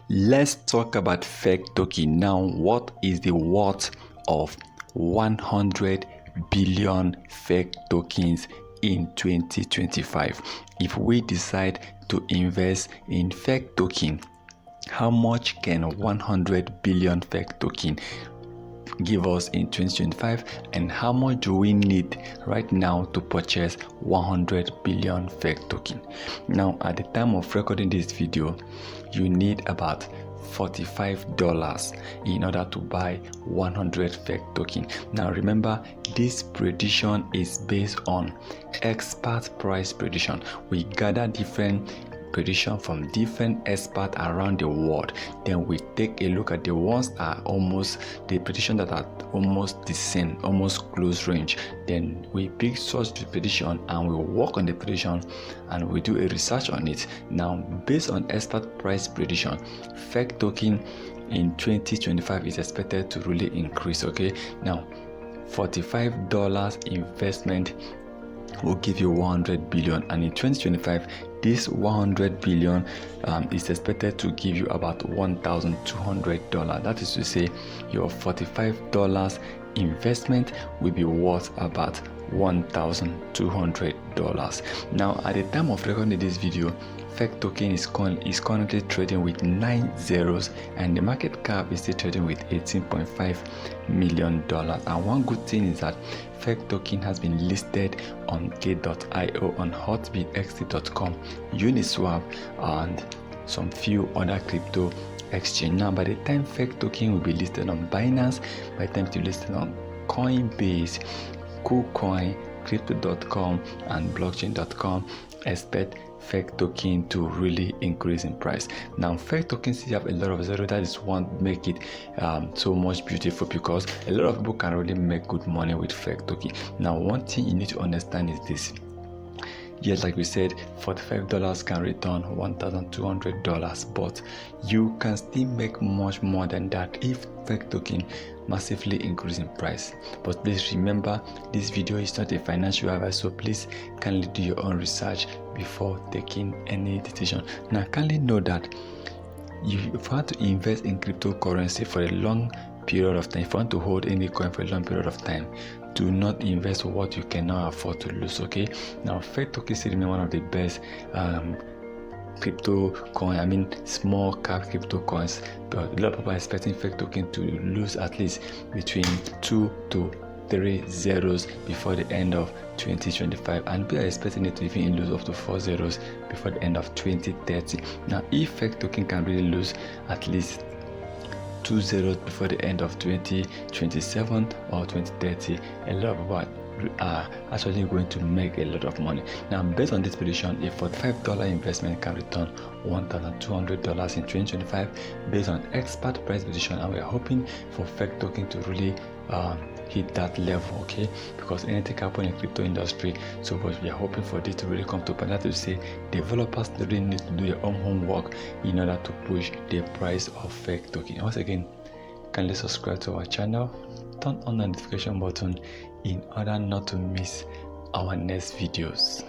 Let's talk about fake token. Now, what is the worth of 100 billion fake tokens in 2025? If we decide to invest in fake token, how much can 100 billion fake token give us in 2025, and how much do we need right now to purchase 100 billion fake token? Now, at the time of recording this video, you need about $45 in order to buy 100 fake token. Now remember, this prediction is based on expert price prediction. We gather different prediction from different experts around the world, then we take a look at the ones that are almost the prediction that are almost the same, almost close range. Then we pick such the prediction and we work on the prediction and we do a research on it. Now, based on expert price prediction, fake token in 2025 is expected to really increase. Okay, now $45 investment will give you 100 billion, and in 2025 this 100 billion is expected to give you about $1,200. That is to say, your $45 investment will be worth about $1,200. Now, at the time of recording this video, fake token is currently trading with 9 zeros, and the market cap is still trading with $18.5 million. And one good thing is that fake token has been listed on Gate.io, on hotbitxt.com, Uniswap, and some few other crypto exchange. Now, by the time fake token will be listed on Binance, by the time it will be listed on Coinbase, Kucoin, crypto.com, and blockchain.com, expect fake token to really increase in price. Now, fake tokens still have a lot of zero. That is what make it so much beautiful, because a lot of people can really make good money with fake token. Now, one thing you need to understand is this. Yes, like we said, $45 can return $1,200, but you can still make much more than that if fake token massively increase in price. But please remember, this video is not a financial advice, so please kindly do your own research before taking any decision. Now, kindly know that if you want to invest in cryptocurrency for a long period of time, if you want to hold any coin for a long period of time, do not invest what you cannot afford to lose. Okay, now fake tokens remain one of the best crypto coin, small cap crypto coins, but a lot of people are expecting fake token to lose at least between 2 to 3 zeros before the end of 2025, and we are expecting it to even lose up to 4 zeros before the end of 2030. Now, if fake token can really lose at least 2 zeros before the end of 2027 or 2030, a lot of people are actually going to make a lot of money. Now, based on this prediction, a $45 investment can return $1,200 in 2025 based on expert price prediction, and we are hoping for fake token to really hit that level, okay? Because anything happen in crypto industry, so but we are hoping for this to really come to pass. That is to say, developers really need to do their own homework in order to push the price of fake token. Once again, kindly subscribe to our channel, turn on the notification button in order not to miss our next videos.